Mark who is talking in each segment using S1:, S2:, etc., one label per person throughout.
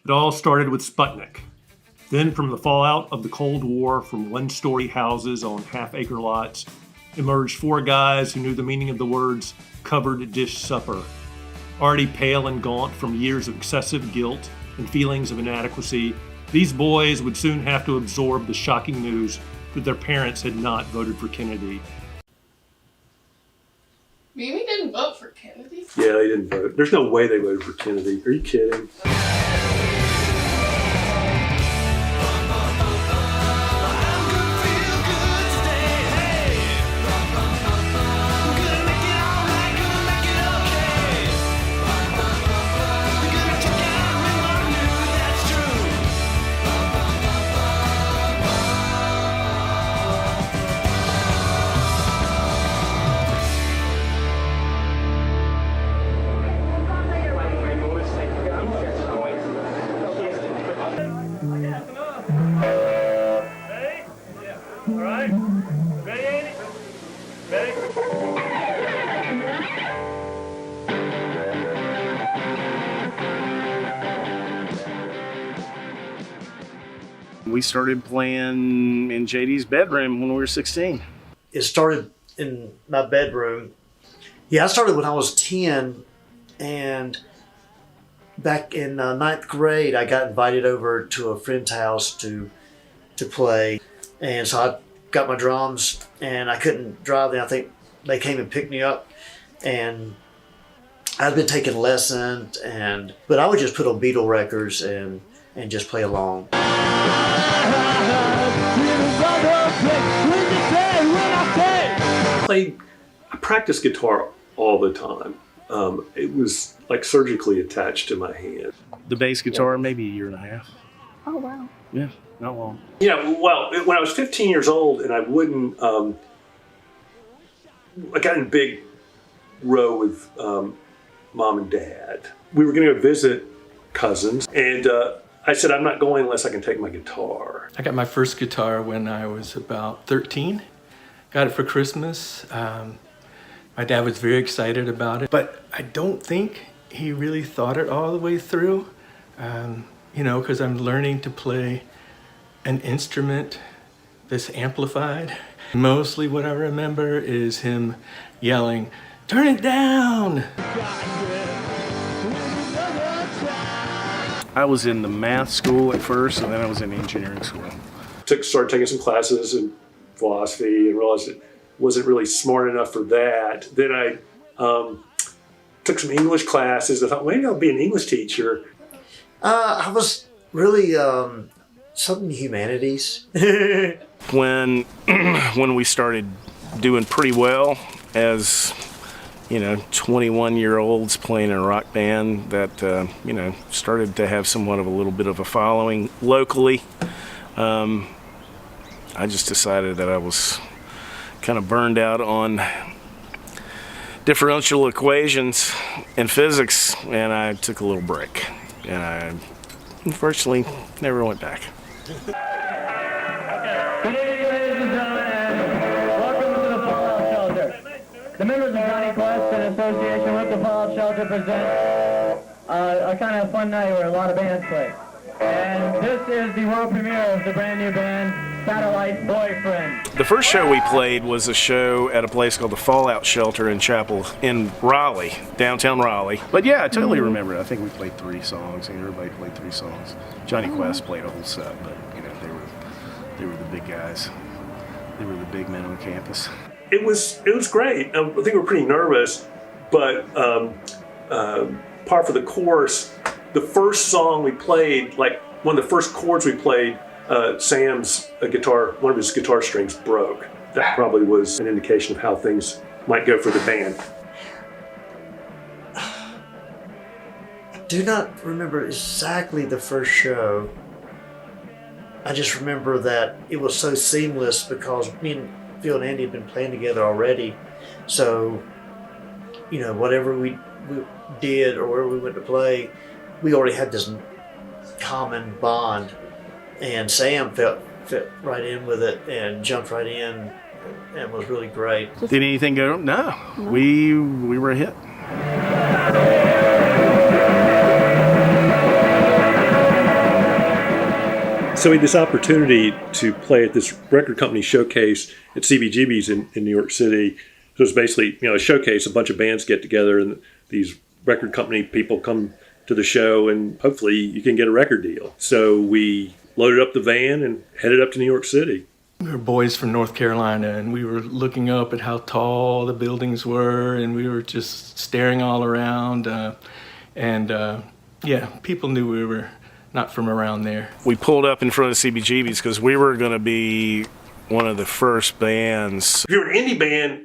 S1: It all started with Sputnik. Then, from the fallout of the Cold War, from one-story houses on half-acre lots, emerged four guys who knew the meaning of the words covered dish supper. Already pale and gaunt from years of excessive guilt and feelings of inadequacy, these boys would soon have to absorb the shocking news that their parents had not voted for Kennedy.
S2: Mimi didn't vote for Kennedy?
S1: Yeah, they didn't vote. There's no way they voted for Kennedy. Are you kidding?
S3: We started playing in JD's bedroom when we were 16.
S4: It started in my bedroom. Yeah, I started when I was 10, and back in ninth grade, I got invited over to a friend's house to play. And so I got my drums, and I couldn't drive then. I think they came and picked me up, and I'd been taking lessons, but I would just put on Beatle records and just play along.
S1: I practiced guitar all the time. It was like surgically attached to my hand.
S3: The bass guitar, maybe a year and a half.
S5: Oh, wow.
S3: Yeah, not long.
S1: Yeah, well, when I was 15 years old and I wouldn't, I got in a big row with mom and dad. We were going to go visit cousins, and I said, I'm not going unless I can take my guitar.
S6: I got my first guitar when I was about 13. Got it for Christmas. My dad was very excited about it, but I don't think he really thought it all the way through, because I'm learning to play an instrument that's amplified. Mostly what I remember is him yelling, "Turn it down!"
S3: I was in the math school at first, and then I was in engineering school.
S1: Started taking some classes in philosophy and realized it wasn't really smart enough for that. Then I took some English classes. I thought, maybe I'll be an English teacher.
S4: I was really something humanities.
S3: When we started doing pretty well as 21-year-olds playing in a rock band that started to have somewhat of a little bit of a following locally, I just decided that I was kind of burned out on differential equations and physics, and I took a little break, and I unfortunately never went back.
S7: Good evening, ladies and gentlemen, and welcome to the Fallout Shelter. The members of Johnny Quest, in association with the Fallout Shelter, present a kind of fun night where a lot of bands play. And this is the world premiere of the brand new band, Satellite Boyfriend.
S3: The first show we played was a show at a place called the Fallout Shelter in Raleigh, downtown Raleigh. But yeah, I totally remember it. I think we played 3 songs, and everybody played 3 songs. Johnny Quest played a whole set, but they were the big guys. They were the big men on campus.
S1: It was great. I think we were pretty nervous, but par for the course. The first song we played, like one of the first chords we played, Sam's guitar, one of his guitar strings broke. That probably was an indication of how things might go for the band.
S4: I do not remember exactly the first show. I just remember that it was so seamless because me and Phil and Andy had been playing together already. So, whatever we did or wherever we went to play, we already had this common bond. And Sam fit right in with it and jumped right in and was really great.
S3: Did anything go? No, we were a hit.
S1: So we had this opportunity to play at this record company showcase at CBGB's in New York City. So it's basically, a showcase, a bunch of bands get together and these record company people come to the show and hopefully you can get a record deal. So we loaded up the van and headed up to New York City.
S6: We were boys from North Carolina, and we were looking up at how tall the buildings were, and we were just staring all around. People knew we were not from around there.
S3: We pulled up in front of CBGB's because we were going to be one of the first bands.
S1: If you're an indie band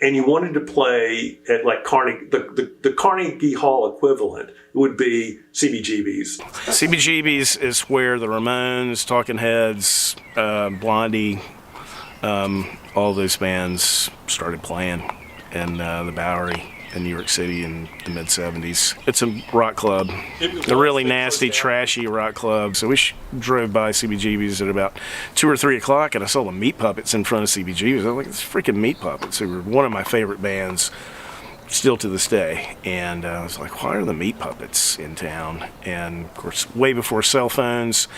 S1: and you wanted to play at like Carnegie, the Carnegie Hall equivalent would be CBGB's.
S3: CBGB's is where the Ramones, Talking Heads, Blondie, all those bands started playing in the Bowery in New York City in the mid-'70s. It's a rock club, a really nasty, trashy rock club. So we drove by CBGB's at about 2 or 3 o'clock, and I saw the Meat Puppets in front of CBGB's. I was like, it's freaking Meat Puppets, who were one of my favorite bands still to this day. And I was like, why are the Meat Puppets in town? And of course, way before cell phones.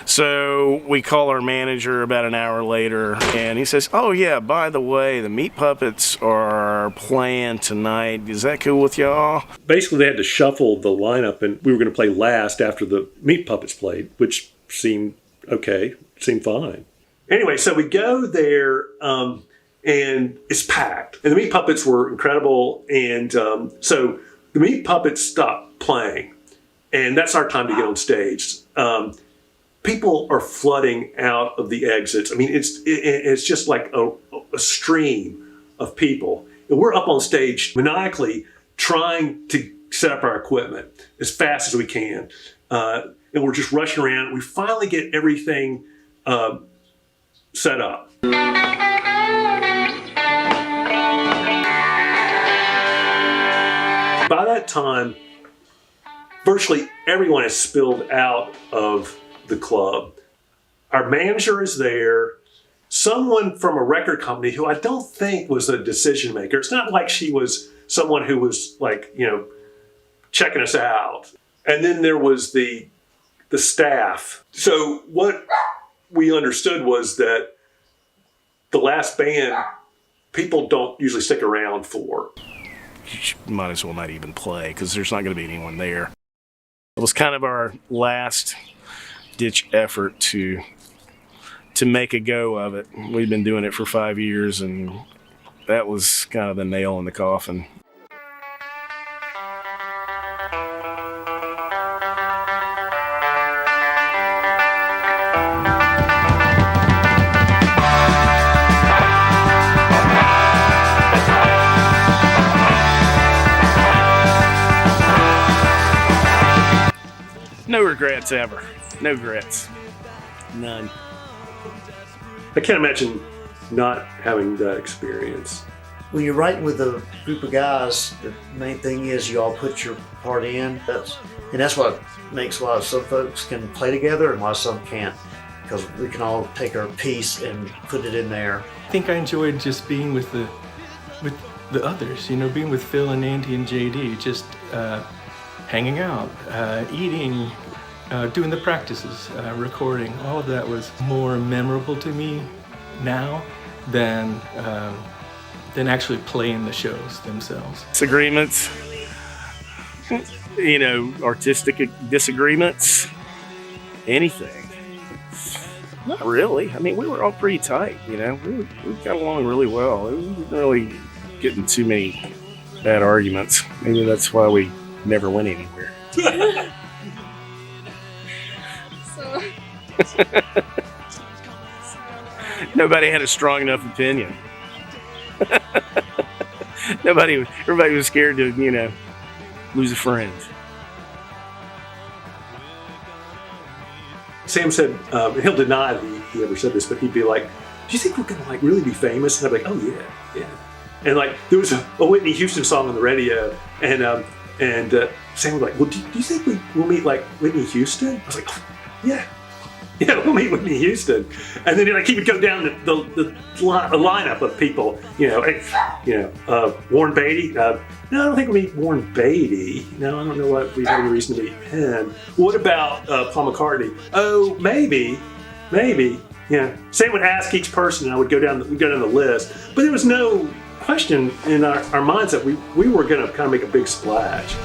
S3: So we call our manager about an hour later, and he says, oh yeah, by the way, the Meat Puppets are playing tonight. Is that cool with y'all?
S1: Basically, they had to shuffle the lineup, and we were going to play last after the Meat Puppets played, which seemed okay, seemed fine. Anyway, so we go there, and it's packed. And the Meat Puppets were incredible. And so the Meat Puppets stopped playing. And that's our time to get on stage. People are flooding out of the exits. I mean, it's just like a stream of people. And we're up on stage maniacally trying to set up our equipment as fast as we can. And we're just rushing around. We finally get everything set up. By that time, virtually everyone has spilled out of the club. Our manager is there. Someone from a record company who I don't think was a decision maker. It's not like she was someone who was like, checking us out. And then there was the staff. So what we understood was that the last band, people don't usually stick around for.
S3: You might as well not even play because there's not going to be anyone there. It was kind of our last ditch effort to make a go of it. We've been doing it for 5 years, and that was kind of the nail in the coffin. No regrets ever. No regrets. None.
S1: I can't imagine not having that experience.
S4: When you're writing with a group of guys, the main thing is you all put your part in. That's what makes why some folks can play together and why some can't. Because we can all take our piece and put it in there.
S6: I think I enjoyed just being with the others, being with Phil and Andy and JD, just hanging out, eating, doing the practices, recording. All of that was more memorable to me now than actually playing the shows themselves.
S3: Disagreements, artistic disagreements, anything. Not really. I mean, we were all pretty tight, we got along really well. We didn't really get in too many bad arguments. Maybe that's why we never went anywhere. Nobody had a strong enough opinion. Everybody was scared to, lose a friend.
S1: Sam said, he'll deny that he ever said this, but he'd be like, do you think we're gonna really be famous? And I'd be like, oh yeah. And there was a Whitney Houston song on the radio, and Sam was like, well, do you think we'll meet like Whitney Houston? I was like, yeah.
S5: Yeah, we'll meet Whitney Houston. And then he would go down the lineup of people, Warren Beatty. No, I don't think we meet Warren Beatty. No, I don't know what we have any reason to meet him. What about Paul McCartney? Oh, maybe. Yeah. Sam would ask each person, and I would go down the list. But there was no question in our minds that we were going to kind of make a big splash.